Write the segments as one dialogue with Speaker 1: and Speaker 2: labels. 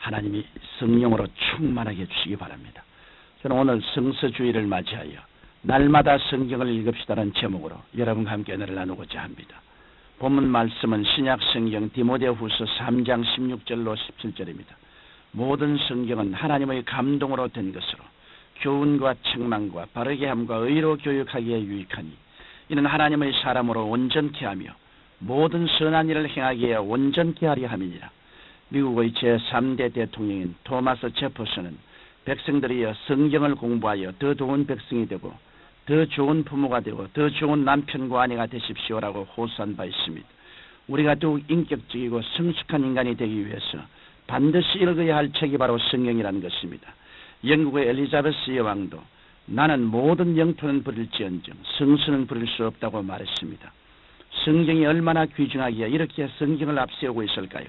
Speaker 1: 하나님이 성령으로 충만하게 해주시기 바랍니다. 저는 오늘 성서주의를 맞이하여 날마다 성경을 읽읍시다는 제목으로 여러분과 함께 은혜를 나누고자 합니다. 본문 말씀은 신약성경 디모데후서 3장 16절로 17절입니다. 모든 성경은 하나님의 감동으로 된 것으로 교훈과 책망과 바르게 함과 의로 교육하기에 유익하니 이는 하나님의 사람으로 온전케 하며 모든 선한 일을 행하기에 온전케 하려 함이니라. 미국의 제3대 대통령인 토마스 제퍼슨은 백성들이 성경을 공부하여 더 좋은 백성이 되고 더 좋은 부모가 되고 더 좋은 남편과 아내가 되십시오라고 호소한 바 있습니다. 우리가 더욱 인격적이고 성숙한 인간이 되기 위해서 반드시 읽어야 할 책이 바로 성경이라는 것입니다. 영국의 엘리자베스 여왕도 나는 모든 영토는 버릴지언정 성서는 버릴 수 없다고 말했습니다. 성경이 얼마나 귀중하기에 이렇게 성경을 앞세우고 있을까요?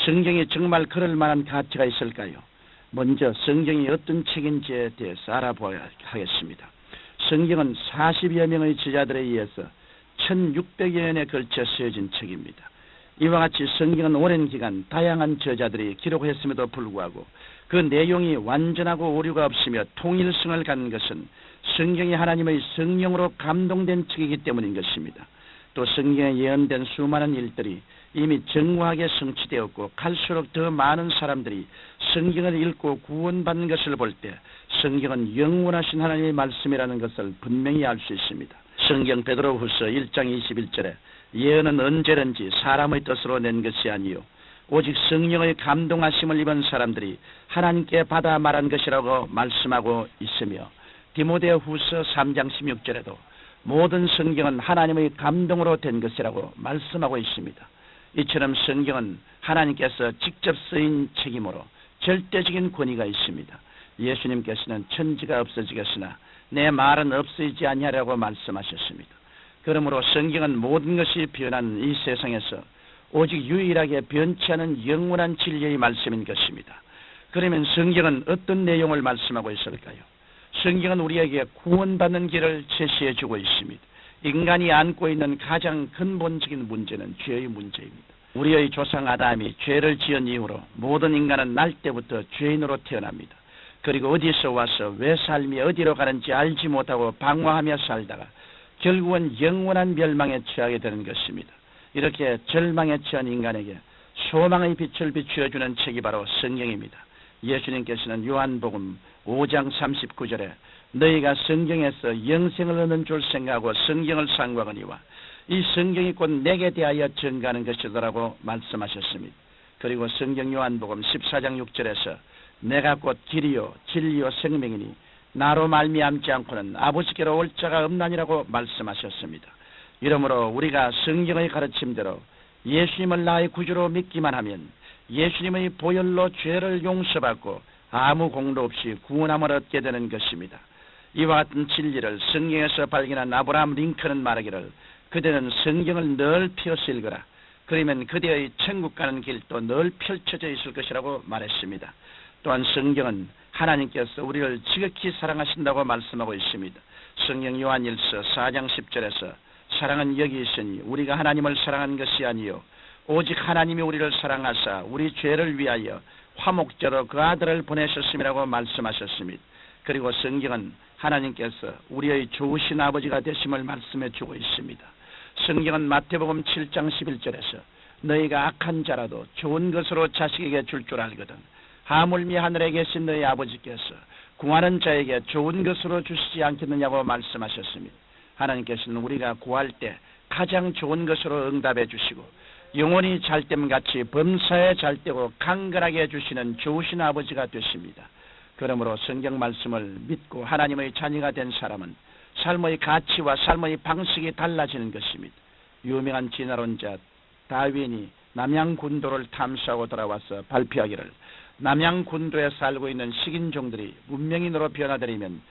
Speaker 1: 성경이 정말 그럴 만한 가치가 있을까요? 먼저 성경이 어떤 책인지에 대해서 알아보아야 하겠습니다. 성경은 40여 명의 저자들에 의해서 1600여 년에 걸쳐 쓰여진 책입니다. 이와 같이 성경은 오랜 기간 다양한 저자들이 기록했음에도 불구하고 그 내용이 완전하고 오류가 없으며 통일성을 갖는 것은 성경이 하나님의 성령으로 감동된 책이기 때문인 것입니다. 또 성경에 예언된 수많은 일들이 이미 정확하게 성취되었고 갈수록 더 많은 사람들이 성경을 읽고 구원받는 것을 볼 때 성경은 영원하신 하나님의 말씀이라는 것을 분명히 알 수 있습니다. 성경 베드로후서 1장 21절에 예언은 언제든지 사람의 뜻으로 낸 것이 아니요 오직 성령의 감동하심을 입은 사람들이 하나님께 받아 말한 것이라고 말씀하고 있으며 디모데후서 3장 16절에도 모든 성경은 하나님의 감동으로 된 것이라고 말씀하고 있습니다. 이처럼 성경은 하나님께서 직접 쓰인 책이므로 절대적인 권위가 있습니다. 예수님께서는 천지가 없어지겠으나 내 말은 없어지지 아니하라고 말씀하셨습니다. 그러므로 성경은 모든 것이 변한 이 세상에서 오직 유일하게 변치 않은 영원한 진리의 말씀인 것입니다. 그러면 성경은 어떤 내용을 말씀하고 있을까요? 성경은 우리에게 구원받는 길을 제시해 주고 있습니다. 인간이 안고 있는 가장 근본적인 문제는 죄의 문제입니다. 우리의 조상 아담이 죄를 지은 이후로 모든 인간은 날 때부터 죄인으로 태어납니다. 그리고 어디서 와서 왜 삶이 어디로 가는지 알지 못하고 방황하며 살다가 결국은 영원한 멸망에 처하게 되는 것입니다. 이렇게 절망에 처한 인간에게 소망의 빛을 비추어주는 책이 바로 성경입니다. 예수님께서는 요한복음 5장 39절에 너희가 성경에서 영생을 얻는 줄 생각하고 성경을 상고하거니와 이 성경이 곧 내게 대하여 증거하는 것이더라고 말씀하셨습니다. 그리고 성경 요한복음 14장 6절에서 내가 곧 길이요 진리요 생명이니 나로 말미암지 않고는 아버지께로 올 자가 없나니라고 말씀하셨습니다. 이러므로 우리가 성경의 가르침대로 예수님을 나의 구주로 믿기만 하면 예수님의 보혈로 죄를 용서받고 아무 공로 없이 구원함을 얻게 되는 것입니다. 이와 같은 진리를 성경에서 발견한 아브라함 링컨은 말하기를 그대는 성경을 늘 펴서 읽어라. 그러면 그대의 천국 가는 길도 늘 펼쳐져 있을 것이라고 말했습니다. 또한 성경은 하나님께서 우리를 지극히 사랑하신다고 말씀하고 있습니다. 성경 요한일서 4장 10절에서 사랑은 여기 있으니 우리가 하나님을 사랑한 것이 아니요 오직 하나님이 우리를 사랑하사 우리 죄를 위하여 화목제로 그 아들을 보내셨음이라고 말씀하셨습니다. 그리고 성경은 하나님께서 우리의 좋으신 아버지가 되심을 말씀해 주고 있습니다. 성경은 마태복음 7장 11절에서 너희가 악한 자라도 좋은 것으로 자식에게 줄 줄 알거든 하물며 하늘에 계신 너희 아버지께서 구하는 자에게 좋은 것으로 주시지 않겠느냐고 말씀하셨습니다. 하나님께서는 우리가 구할 때 가장 좋은 것으로 응답해 주시고 영원히 잘됨같이 범사에 잘되고 강건하게 해주시는 좋으신 아버지가 되십니다. 그러므로 성경 말씀을 믿고 하나님의 자녀가 된 사람은 삶의 가치와 삶의 방식이 달라지는 것입니다. 유명한 진화론자 다윈이 남양군도를 탐사하고 돌아와서 발표하기를 남양군도에 살고 있는 식인종들이 문명인으로 변화되려면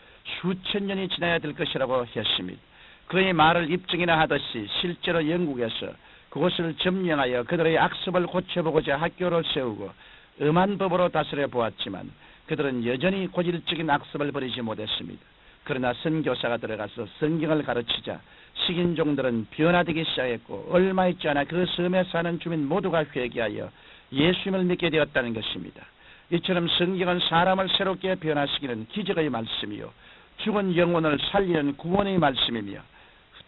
Speaker 1: 수천 년이 지나야 될 것이라고 했습니다. 그의 말을 입증이나 하듯이 실제로 영국에서 그것을 점령하여 그들의 악습을 고쳐보고자 학교를 세우고 엄한 법으로 다스려 보았지만 그들은 여전히 고질적인 악습을 버리지 못했습니다. 그러나 선교사가 들어가서 성경을 가르치자 식인종들은 변화되기 시작했고 얼마 있지 않아 그 섬에 사는 주민 모두가 회개하여 예수님을 믿게 되었다는 것입니다. 이처럼 성경은 사람을 새롭게 변화시키는 기적의 말씀이요 죽은 영혼을 살리는 구원의 말씀이며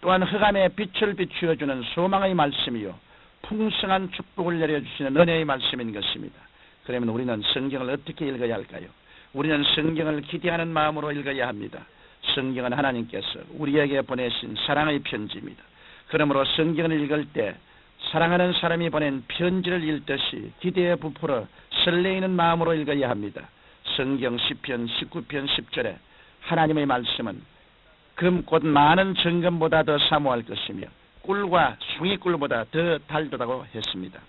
Speaker 1: 또한 흑암에 빛을 비추어주는 소망의 말씀이요 풍성한 축복을 내려주시는 은혜의 말씀인 것입니다. 그러면 우리는 성경을 어떻게 읽어야 할까요? 우리는 성경을 기대하는 마음으로 읽어야 합니다. 성경은 하나님께서 우리에게 보내신 사랑의 편지입니다. 그러므로 성경을 읽을 때 사랑하는 사람이 보낸 편지를 읽듯이 기대에 부풀어 설레이는 마음으로 읽어야 합니다. 성경 시편 19편 10절에 하나님의 말씀은 금 곧 많은 정금보다 더 사모할 것이며 꿀과 숭이꿀보다 더 달도다고 했습니다.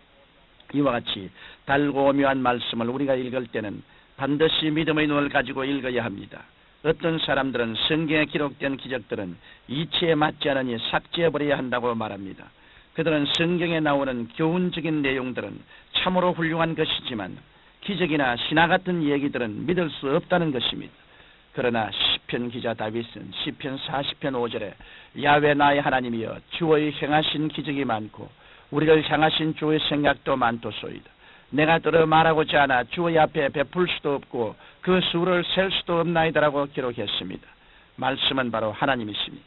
Speaker 1: 이와 같이 달고 오묘한 말씀을 우리가 읽을 때는 반드시 믿음의 눈을 가지고 읽어야 합니다. 어떤 사람들은 성경에 기록된 기적들은 이치에 맞지 않으니 삭제해버려야 한다고 말합니다. 그들은 성경에 나오는 교훈적인 내용들은 참으로 훌륭한 것이지만 기적이나 신화 같은 얘기들은 믿을 수 없다는 것입니다. 그러나 시편 기자 다윗은 시편 40편 5절에 야훼 나의 하나님이여 주의 행하신 기적이 많고 우리를 향하신 주의 생각도 많도소이다. 내가 들어 말하고자 하나 주의 앞에 베풀 수도 없고 그 수를 셀 수도 없나이다라고 기록했습니다. 말씀은 바로 하나님이십니다.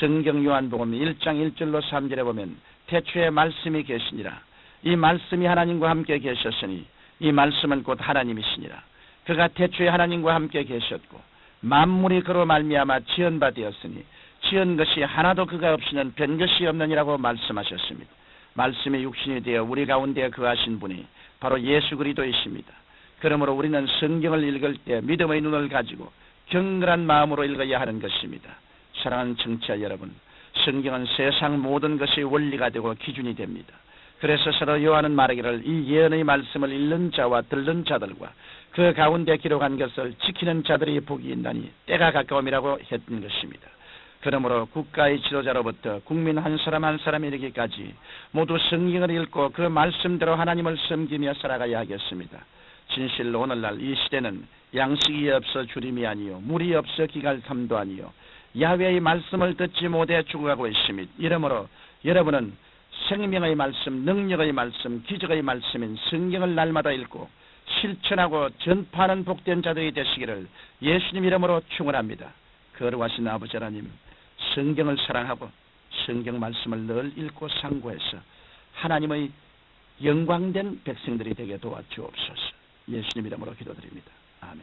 Speaker 1: 성경 요한복음 1장 1절로 3절에 보면 태초에 말씀이 계시니라. 이 말씀이 하나님과 함께 계셨으니 이 말씀은 곧 하나님이시니라. 그가 태초에 하나님과 함께 계셨고 만물이 그로 말미암아 지은 바 되었으니 지은 것이 하나도 그가 없이는 된 것이 없느니라고 말씀하셨습니다. 말씀이 육신이 되어 우리 가운데 거하신 분이 바로 예수 그리스도이십니다. 그러므로 우리는 성경을 읽을 때 믿음의 눈을 가지고 경건한 마음으로 읽어야 하는 것입니다. 사랑하는 청취자 여러분, 성경은 세상 모든 것이 원리가 되고 기준이 됩니다. 그래서 서로 요한은 말하기를 이 예언의 말씀을 읽는 자와 듣는 자들과 그 가운데 기록한 것을 지키는 자들이 복이 있나니 때가 가까움이라고 했던 것입니다. 그러므로 국가의 지도자로부터 국민 한 사람 한 사람에 이르기까지 모두 성경을 읽고 그 말씀대로 하나님을 섬기며 살아가야 하겠습니다. 진실로 오늘날 이 시대는 양식이 없어 주림이 아니요 물이 없어 기갈탐도 아니요 야훼의 말씀을 듣지 못해 죽어가고 있습니다. 이러므로 여러분은 생명의 말씀, 능력의 말씀, 기적의 말씀인 성경을 날마다 읽고 실천하고 전파하는 복된 자들이 되시기를 예수님 이름으로 축원합니다. 거룩하신 아버지 하나님, 성경을 사랑하고 성경 말씀을 늘 읽고 상고해서 하나님의 영광된 백성들이 되게 도와주옵소서. 예수님 이름으로 기도드립니다. 아멘.